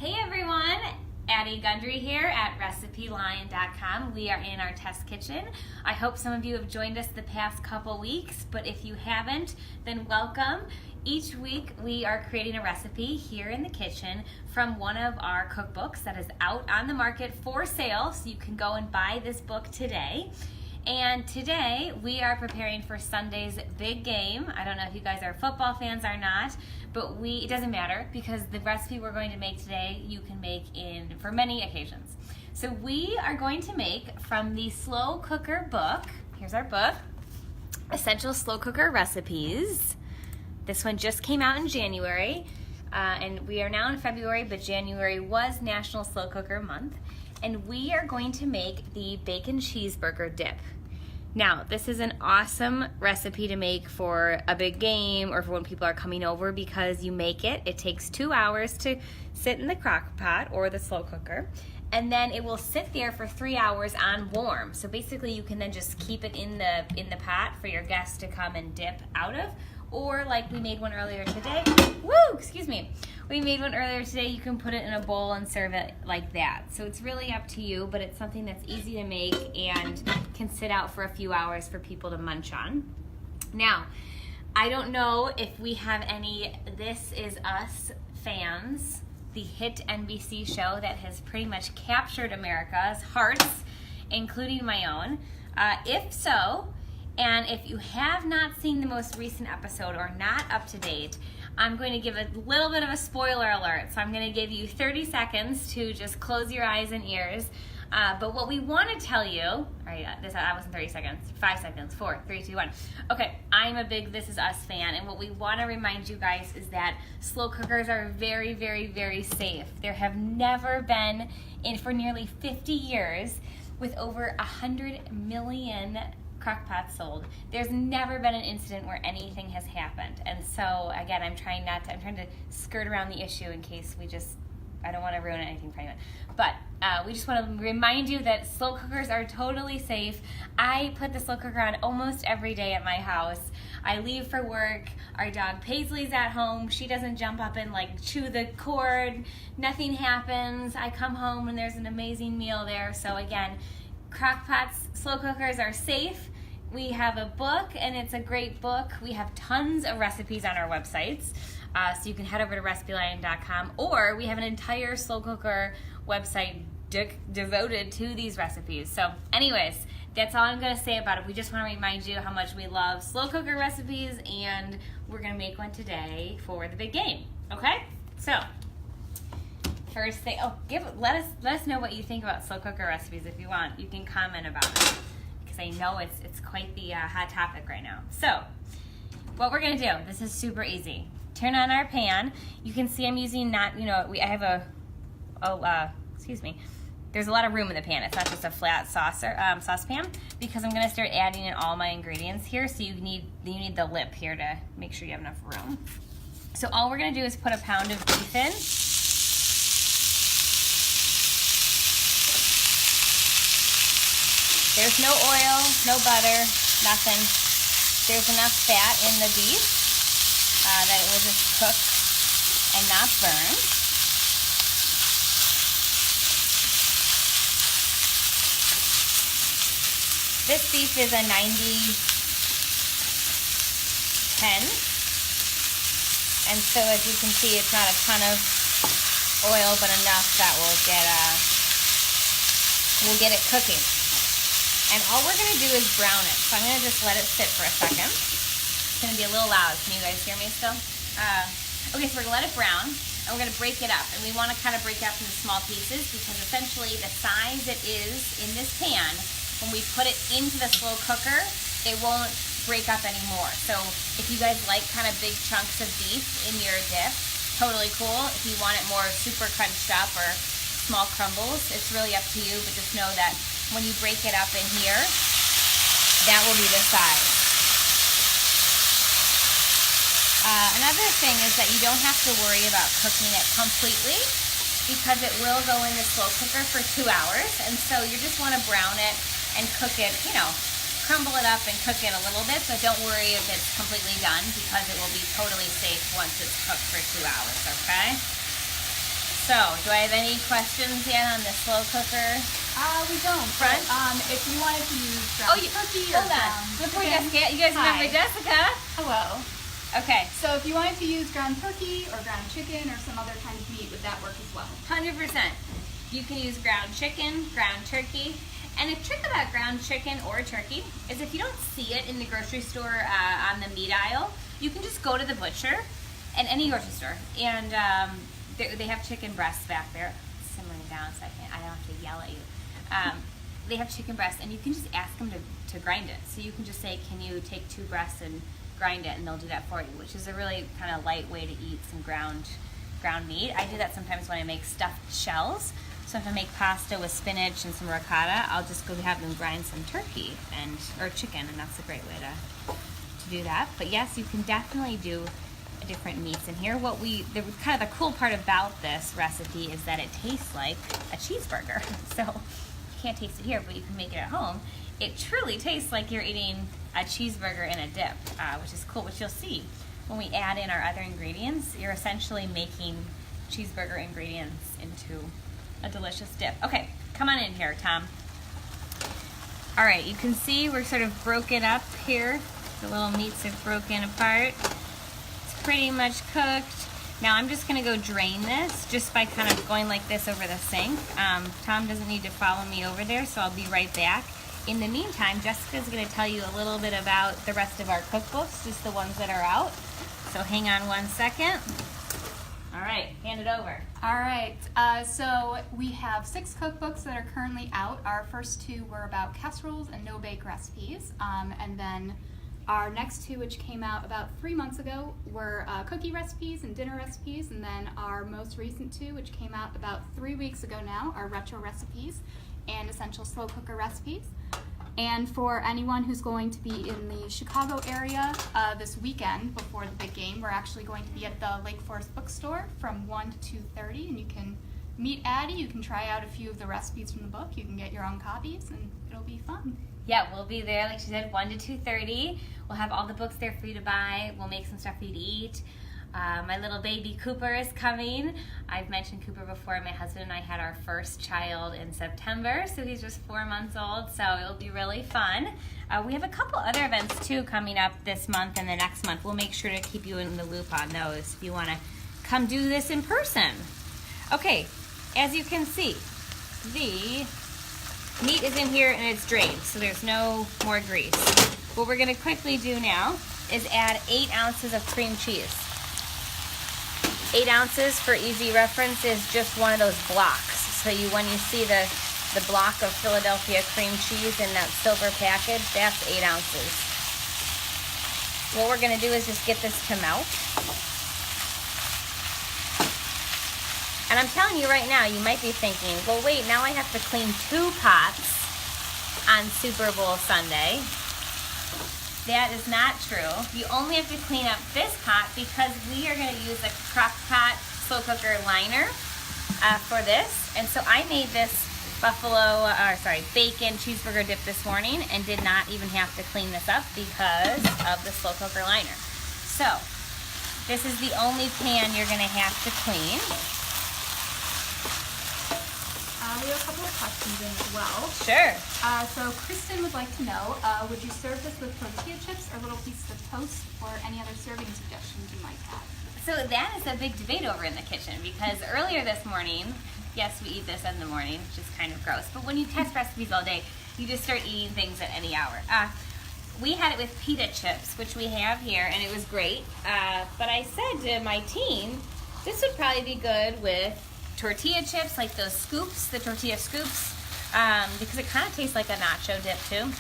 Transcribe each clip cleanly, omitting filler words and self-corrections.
Hey everyone, Addie Gundry here at RecipeLion.com. We are in our test kitchen. I hope some of you have joined us the past couple weeks, but if you haven't, then welcome. Each week we are creating a recipe here in the kitchen from one of our cookbooks that is out on the market for sale, so you can go and buy this book today. And today we are preparing for Sunday's big game. I don't know if you guys are football fans or not, but it doesn't matter because the recipe we're going to make today you can make for many occasions. So we are going to make from the Slow Cooker book. Here's our book, Essential Slow Cooker Recipes. This one just came out in January, and we are now in February, but January was National Slow Cooker Month. And we are going to make the bacon cheeseburger dip. Now, this is an awesome recipe to make for a big game or for when people are coming over because you make it. It takes 2 hours to sit in the crock pot or the slow cooker, and then it will sit there for 3 hours on warm. So basically you can then just keep it in the pot for your guests to come and dip out of. Or like we made one earlier today, we made one earlier today, you can put it in a bowl and serve it like that. So it's really up to you, but it's something that's easy to make and can sit out for a few hours for people to munch on. Now, I don't know if we have any This Is Us fans, the hit NBC show that has pretty much captured America's hearts, including my own. If so, and if you have not seen the most recent episode or not up to date, I'm going to give a little bit of a spoiler alert. So I'm going to give you 30 seconds to just close your eyes and ears. But what we want to tell you, all right, that wasn't 30 seconds, 5 seconds, 4, 3, 2, 1. Okay, I'm a big This Is Us fan, and what we want to remind you guys is that slow cookers are very, very, very safe. There have never been, for nearly 50 years, with over 100 million crockpots sold, there's never been an incident where anything has happened. And so again, I'm trying to skirt around the issue in case I don't want to ruin anything for anyone. But we just want to remind you that slow cookers are totally safe. I put the slow cooker on almost every day at my house. I leave for work, our dog Paisley's at home, she doesn't jump up and chew the cord, nothing happens. I come home and there's an amazing meal there. So again, crockpots, slow cookers are safe. We have a book, and it's a great book. We have tons of recipes on our websites, so you can head over to RecipeLion.com, or we have an entire slow cooker website devoted to these recipes. So anyways, that's all I'm going to say about it. We just want to remind you how much we love slow cooker recipes, and we're going to make one today for the big game. Okay? So first thing, let us know what you think about slow cooker recipes if you want. You can comment about it because I know it's quite the hot topic right now. So what we're gonna do, this is super easy. Turn on our pan. You can see I'm using there's a lot of room in the pan. It's not just a flat saucepan because I'm gonna start adding in all my ingredients here. So you need the lip here to make sure you have enough room. So all we're gonna do is put a pound of beef in. There's no oil, no butter, nothing. There's enough fat in the beef that it will just cook and not burn. This beef is a 90-10. And so as you can see, it's not a ton of oil, but enough that we'll get it cooking. And all we're going to do is brown it. So I'm going to just let it sit for a second. It's going to be a little loud. Can you guys hear me still? Okay, so we're going to let it brown, and we're going to break it up. And we want to kind of break it up into small pieces because essentially the size it is in this pan, when we put it into the slow cooker, it won't break up anymore. So if you guys like kind of big chunks of beef in your dip, totally cool. If you want it more super crunched up or small crumbles, it's really up to you, but just know that when you break it up in here, that will be the size. Another thing is that you don't have to worry about cooking it completely because it will go in the slow cooker for 2 hours, and so you just want to brown it and cook it, crumble it up and cook it a little bit, but don't worry if it's completely done because it will be totally safe once it's cooked for 2 hours, okay? So, do I have any questions yet on the slow cooker? We don't. Front? But, if you wanted to use ground turkey or hold on. ground Before chicken. Jessica, you guys remember Hi. Jessica? Hello. Okay. So if you wanted to use ground turkey or ground chicken or some other kind of meat, would that work as well? 100%. You can use ground chicken, ground turkey. And the trick about ground chicken or turkey is if you don't see it in the grocery store on the meat aisle, you can just go to the butcher and any grocery store, and they have chicken breasts back there. Simmering down so I don't have to yell at you. They have chicken breasts, and you can just ask them to grind it. So you can just say, can you take 2 breasts and grind it, and they'll do that for you, which is a really kind of light way to eat some ground meat. I do that sometimes when I make stuffed shells. So if I make pasta with spinach and some ricotta, I'll just go have them grind some turkey or chicken, and that's a great way to do that. But yes, you can definitely do different meats in here. The kind of the cool part about this recipe is that it tastes like a cheeseburger. So you can't taste it here, but you can make it at home. It truly tastes like you're eating a cheeseburger in a dip, which is cool, which you'll see when we add in our other ingredients. You're essentially making cheeseburger ingredients into a delicious dip. Okay, come on in here, Tom. All right, you can see we're sort of broken up here. The little meats are broken apart. It's pretty much cooked. Now I'm just gonna go drain this just by kind of going like this over the sink. Tom doesn't need to follow me over there, so I'll be right back. In the meantime, Jessica's gonna tell you a little bit about the rest of our cookbooks, just the ones that are out. So hang on one second. All right, hand it over. All right, so we have 6 cookbooks that are currently out. Our first 2 were about casseroles and no-bake recipes, and then our next 2, which came out about 3 months ago, were cookie recipes and dinner recipes, and then our most recent 2, which came out about 3 weeks ago now, are retro recipes and essential slow cooker recipes. And for anyone who's going to be in the Chicago area this weekend before the big game, we're actually going to be at the Lake Forest Bookstore from 1 to 2:30, and you can meet Addie, you can try out a few of the recipes from the book, you can get your own copies, and it'll be fun. Yeah, we'll be there, like she said, 1 to 2:30. We'll have all the books there for you to buy. We'll make some stuff for you to eat. My little baby Cooper is coming. I've mentioned Cooper before. My husband and I had our first child in September, so he's just 4 months old, so it'll be really fun. We have a couple other events too coming up this month and the next month. We'll make sure to keep you in the loop on those if you want to come do this in person. Okay, as you can see, the meat is in here and it's drained, so there's no more grease. What we're going to quickly do now is add 8 ounces of cream cheese. 8 ounces, for easy reference, is just one of those blocks. So when you see the block of Philadelphia cream cheese in that silver package, that's 8 ounces. What we're going to do is just get this to melt. And I'm telling you right now, you might be thinking, well, wait, now I have to clean 2 pots on Super Bowl Sunday. That is not true. You only have to clean up this pot because we are going to use a crock pot slow cooker liner for this. And so I made this bacon cheeseburger dip this morning and did not even have to clean this up because of the slow cooker liner. So this is the only pan you're going to have to clean. We have a couple of questions in as well. Sure. So Kristen would like to know, would you serve this with tortilla chips or little pieces of toast, or any other serving suggestions you might have? So that is a big debate over in the kitchen, because earlier this morning, yes, we eat this in the morning, which is kind of gross, but when you test recipes all day, you just start eating things at any hour. We had it with pita chips, which we have here, and it was great. But I said to my team, this would probably be good with tortilla chips, like those scoops, the tortilla scoops, because it kind of tastes like a nacho dip too.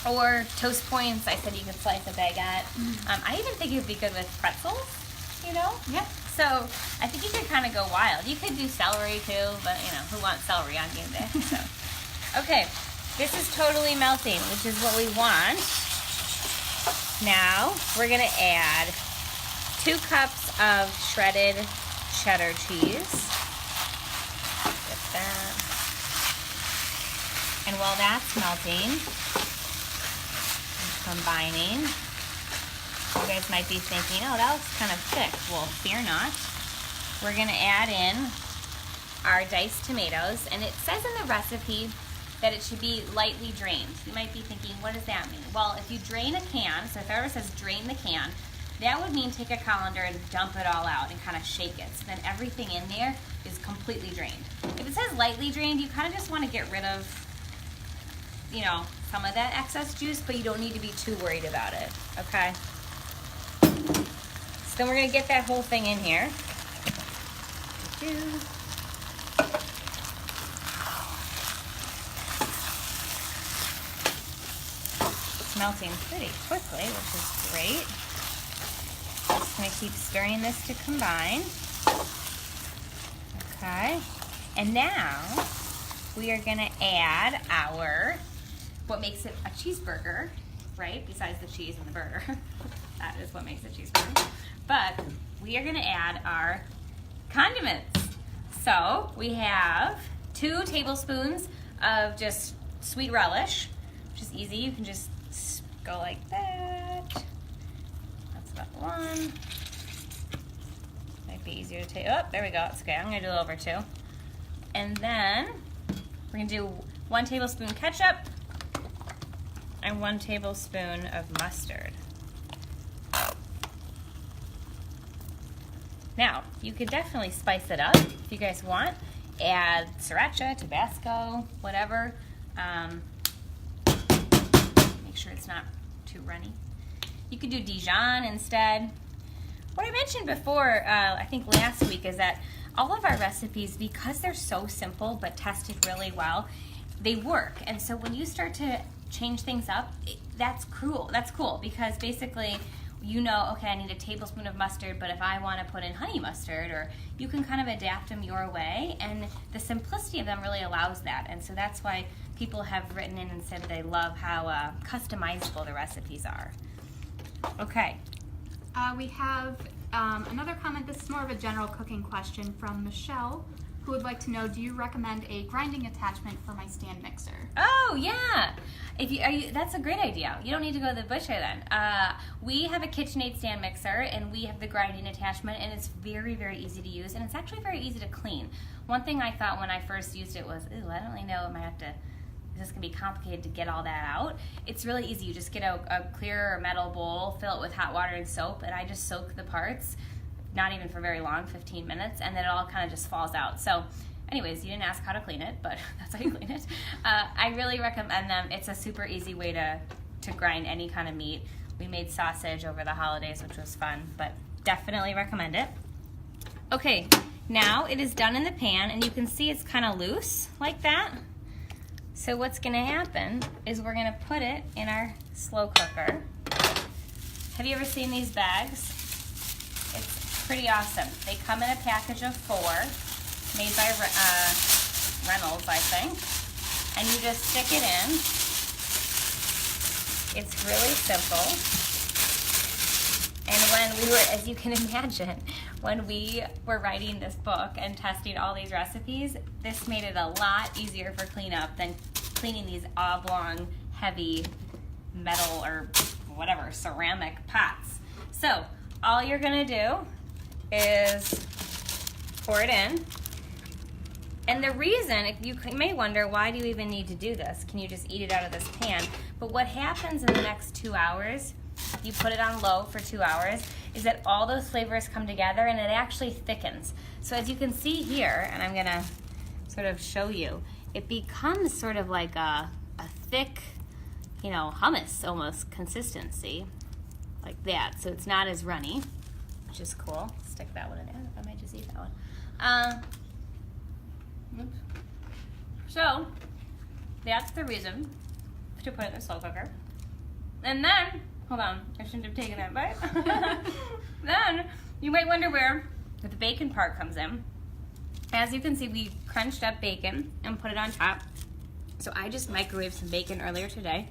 Or toast points, I said you could slice a baguette. I even think it would be good with pretzels, you know? Yeah. So I think you could kind of go wild. You could do celery too, but you know, who wants celery on game day? So, okay, this is totally melting, which is what we want. Now we're gonna add 2 cups of shredded cheddar cheese. That. And while that's melting and combining, you guys might be thinking, oh, that looks kind of thick. Well, fear not. We're going to add in our diced tomatoes, and it says in the recipe that it should be lightly drained. You might be thinking, what does that mean? Well, if you drain a can, so if it ever says drain the can, that would mean take a colander and dump it all out and kind of shake it. So then everything in there is completely drained. If it says lightly drained, you kind of just want to get rid of, you know, some of that excess juice, but you don't need to be too worried about it, okay? So then we're gonna get that whole thing in here. It's melting pretty quickly, which is great. Just gonna keep stirring this to combine. Okay, and now we are gonna add our, what makes it a cheeseburger, right? Besides the cheese and the burger. That is what makes it a cheeseburger. But we are gonna add our condiments. So we have 2 tablespoons of just sweet relish, which is easy. You can just go like that. That's about 1. Might be easier to take. Oh, there we go. It's okay. I'm gonna do over 2. And then we're gonna do 1 tablespoon ketchup and 1 tablespoon of mustard. Now, you could definitely spice it up if you guys want. Add sriracha, Tabasco, whatever. Make sure it's not too runny. You could do Dijon instead. What I mentioned before, I think last week, is that all of our recipes, because they're so simple but tested really well, they work. And so when you start to change things up, that's cool because basically, you know, okay, I need a tablespoon of mustard, but if I want to put in honey mustard, or you can kind of adapt them your way, and the simplicity of them really allows that. And so that's why people have written in and said they love how customizable the recipes are. Okay. We have another comment. This is more of a general cooking question from Michelle, who would like to know, do you recommend a grinding attachment for my stand mixer? Oh, yeah. That's a great idea. You don't need to go to the butcher then. We have a KitchenAid stand mixer, and we have the grinding attachment, and it's very, very easy to use, and it's actually very easy to clean. One thing I thought when I first used it was, I don't really know, is this going to be complicated to get all that out? It's really easy. You just get a clear metal bowl, fill it with hot water and soap, and I just soak the parts, not even for very long, 15 minutes, and then it all kind of just falls out. So anyways, you didn't ask how to clean it, but that's how you clean it. I really recommend them. It's a super easy way to grind any kind of meat. We made sausage over the holidays, which was fun, but definitely recommend it. Okay, now it is done in the pan, and you can see it's kind of loose like that. So what's gonna happen is we're gonna put it in our slow cooker. Have you ever seen these bags? It's pretty awesome. They come in a package of 4, made by Reynolds, I think. And you just stick it in. It's really simple. And when we were, as you can imagine, when we were writing this book and testing all these recipes, this made it a lot easier for cleanup than cleaning these oblong, heavy metal or whatever, ceramic pots. So all you're gonna do is pour it in. And the reason, you may wonder, why do you even need to do this? Can you just eat it out of this pan? But what happens in the next 2 hours, you put it on low for 2 hours, is that all those flavors come together and it actually thickens. So as you can see here, and I'm gonna sort of show you, it becomes sort of like a thick, you know, hummus almost consistency, like that. So it's not as runny, which is cool. Stick that one in there. I might just eat that one. Oops. So that's the reason to put it in the slow cooker. And then, hold on, I shouldn't have taken that bite. Then you might wonder where the bacon part comes in. As you can see, we crunched up bacon and put it on top. So I just microwaved some bacon earlier today.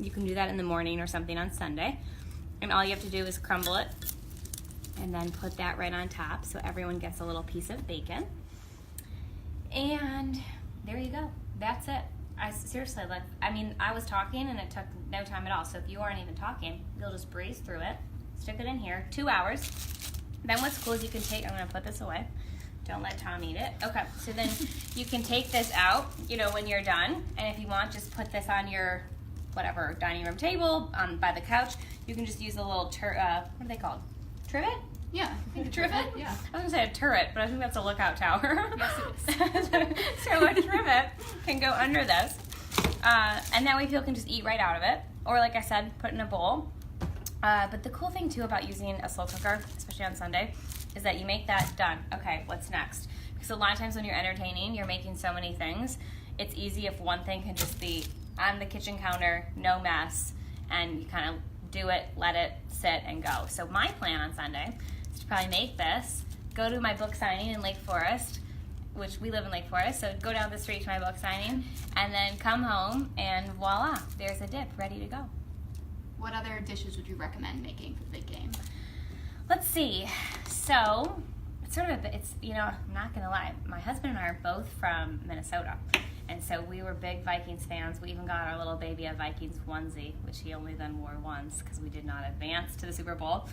You can do that in the morning or something on Sunday. And all you have to do is crumble it and then put that right on top so everyone gets a little piece of bacon. And there you go. That's it. Seriously, like, I was talking and it took no time at all. So if you aren't even talking, you'll just breeze through it. Stick it in here, 2 hours. Then what's cool is you can take, I'm gonna put this away. Don't let Tom eat it. Okay, so then you can take this out, when you're done. And if you want, just put this on your, whatever, dining room table, by the couch. You can just use a little, what are they called? Trivet? Yeah. Trivet? Yeah. I was going to say a turret, but I think that's a lookout tower. Yes, it is. So a trivet can go under this. And that way people can just eat right out of it. Or like I said, put it in a bowl. But the cool thing too about using a slow cooker, especially on Sunday, is that you make that done. Okay, what's next? Because a lot of times when you're entertaining, you're making so many things. It's easy if one thing can just be on the kitchen counter, no mess, and you kind of do it, let it sit, and go. So my plan on Sunday is to probably make this, go to my book signing in Lake Forest, which we live in Lake Forest, so go down the street to my book signing, and then come home, and voila, there's a dip ready to go. What other dishes would you recommend making for the big game? Let's see. So, I'm not going to lie. My husband and I are both from Minnesota. And so we were big Vikings fans. We even got our little baby a Vikings onesie, which he only then wore once because we did not advance to the Super Bowl.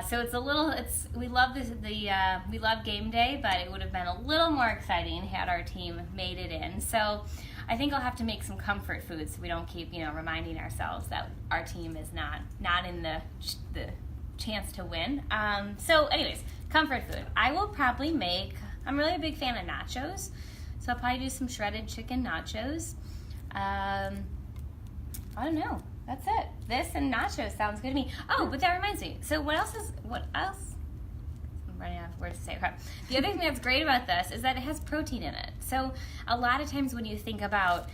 So we love we love game day, but it would have been a little more exciting had our team made it in. So I think I'll have to make some comfort food so we don't keep, reminding ourselves that our team is not in the chance to win. So anyways, comfort food. I will probably I'm really a big fan of nachos, so I'll probably do some shredded chicken nachos. I don't know. That's it. This and nachos sounds good to me. Oh, but that reminds me. So what else? I'm running out of words to say. Okay. The other thing that's great about this is that it has protein in it. So a lot of times when you think about,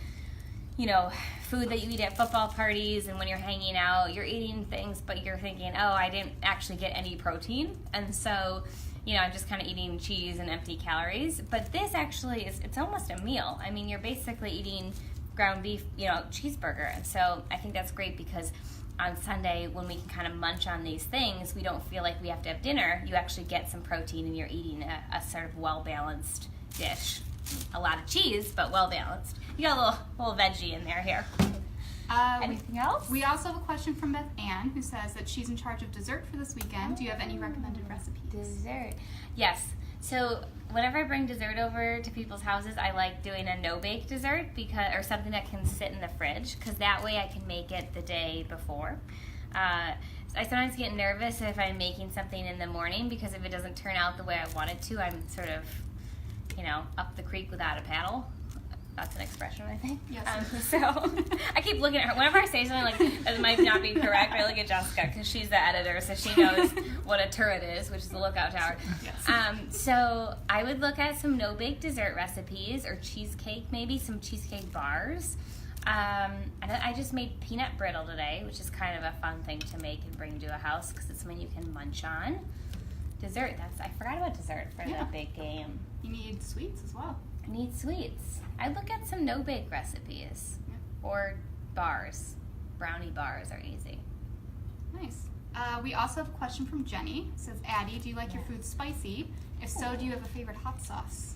food that you eat at football parties and when you're hanging out, you're eating things, but you're thinking, oh, I didn't actually get any protein. And so, I'm just kind of eating cheese and empty calories. But this actually it's almost a meal. I mean, you're basically eating ground beef, cheeseburger. And so I think that's great because on Sunday when we can kind of munch on these things, we don't feel like we have to have dinner. You actually get some protein and you're eating a sort of well-balanced dish. A lot of cheese, but well-balanced. You got a little veggie in there here. Anything else? We also have a question from Beth Ann who says that she's in charge of dessert for this weekend. Do you have any recommended recipes? Dessert. Yes. So whenever I bring dessert over to people's houses, I like doing a no-bake dessert or something that can sit in the fridge because that way I can make it the day before. I sometimes get nervous if I'm making something in the morning because if it doesn't turn out the way I want it to, I'm sort of, up the creek without a paddle. That's an expression, I think. Yes. So I keep looking at her. Whenever I say something like that might not be correct, I look at Jessica because she's the editor, so she knows what a turret is, which is the lookout tower. Yes. So I would look at some no-bake dessert recipes or cheesecake, maybe some cheesecake bars. I just made peanut brittle today, which is kind of a fun thing to make and bring to a house because it's something you can munch on. Dessert. I forgot about dessert for the big game. You need sweets as well. I need sweets. I'd look at some no-bake recipes or bars. Brownie bars are easy. Nice. We also have a question from Jenny. It says, Addie, do you like your food spicy? If so, do you have a favorite hot sauce?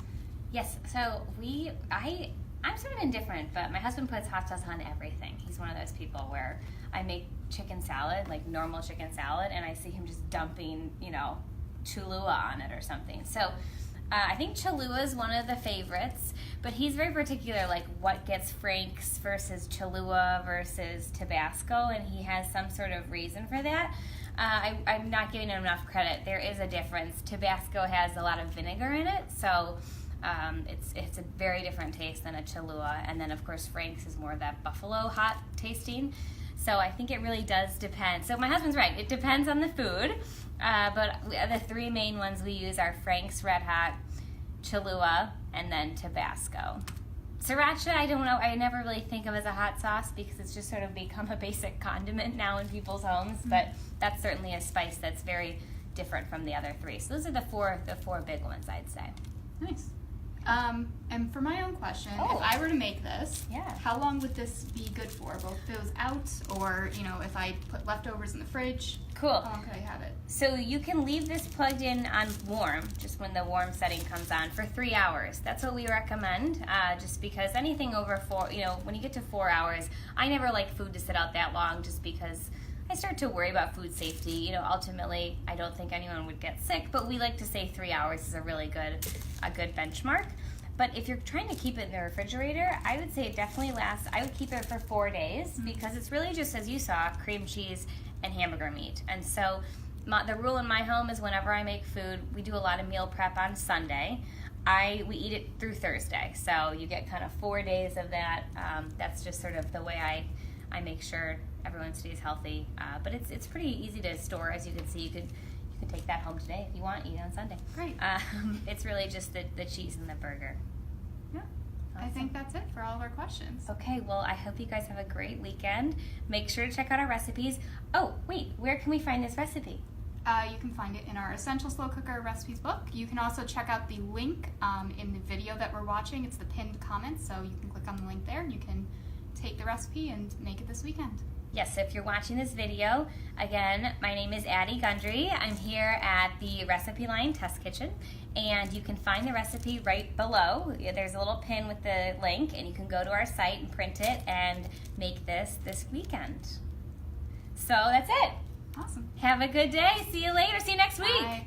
Yes. So I'm sort of indifferent, but my husband puts hot sauce on everything. He's one of those people where I make chicken salad, like normal chicken salad, and I see him just dumping, Cholula on it or something. So I think Cholula is one of the favorites, but he's very particular, like what gets Frank's versus Cholula versus Tabasco, and he has some sort of reason for that. I'm not giving him enough credit. There is a difference. Tabasco has a lot of vinegar in it, so it's a very different taste than a Cholula. And then, of course, Frank's is more of that buffalo hot tasting. So I think it really does depend. So my husband's right. It depends on the food. But the three main ones we use are Frank's Red Hot, Cholula, and then Tabasco. Sriracha, I don't know. I never really think of as a hot sauce because it's just sort of become a basic condiment now in people's homes. Mm-hmm. But that's certainly a spice that's very different from the other three. So those are the four big ones, I'd say. Nice. And for my own question, if I were to make this, how long would this be good for? Both those out, or if I put leftovers in the fridge? Cool. How long could I have it? So you can leave this plugged in on warm, just when the warm setting comes on, for 3 hours. That's what we recommend, just because anything over 4, when you get to 4 hours, I never like food to sit out that long, just because I start to worry about food safety. You know, ultimately, I don't think anyone would get sick, but we like to say 3 hours is a really good benchmark. But if you're trying to keep it in the refrigerator, I would say it definitely lasts. I would keep it for 4 days because it's really just, as you saw, cream cheese and hamburger meat. And so the rule in my home is whenever I make food, we do a lot of meal prep on Sunday. We eat it through Thursday. So you get kind of 4 days of that. That's just sort of the way I make sure everyone stays healthy. But it's pretty easy to store, as you can see. You could take that home today if you want, eat it on Sunday. Great. It's really just the cheese and the burger. Yeah. Awesome. I think that's it for all of our questions. Okay, well, I hope you guys have a great weekend. Make sure to check out our recipes. Oh, wait, where can we find this recipe? You can find it in our Essential Slow Cooker Recipes book. You can also check out the link in the video that we're watching. It's the pinned comment, so you can click on the link there and you can take the recipe and make it this weekend. Yes, so if you're watching this video, again, my name is Addie Gundry. I'm here at the RecipeLion Test Kitchen, and you can find the recipe right below. There's a little pin with the link, and you can go to our site and print it and make this weekend. So that's it. Awesome. Have a good day. See you later. See you next week. Bye.